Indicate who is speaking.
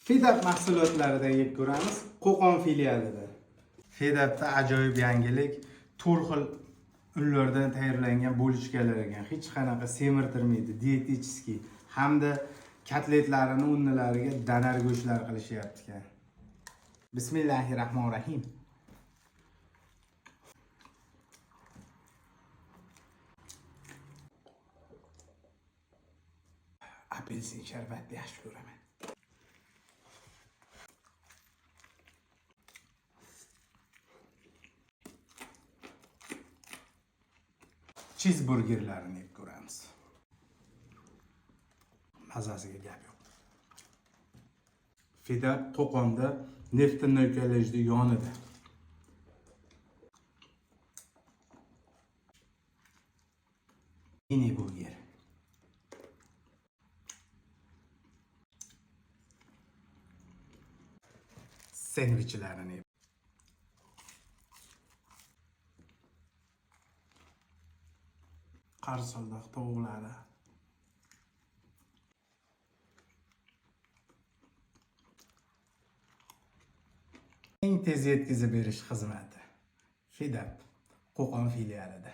Speaker 1: Fedab mahsulotlaridan yeb ko'ramiz. Qo'qon filialida. Fedabda ajoyib yangilik, 4 xil unlardan tayyorlangan bo'lichkalar ekan. Hech qanaqa semirtirmaydi, dietический hamda kotletlarini unnalariga danar go'shtlar qilishyapti ekan. Bismillahirrohmanirrohim. Apelsin sharbatni yaxshi ko'raman. Cheeseburgerlarni yeb ko'ramiz. Mazasiga gap yo'q. Fedab Qo'qonda Neftinnoy kollejida yonida. Mini burger. Sendvichlarni yeb. Qarsildoq tovuqlari. Eng tez yetkazib berish xizmati. Fedab Qo'qon filialida.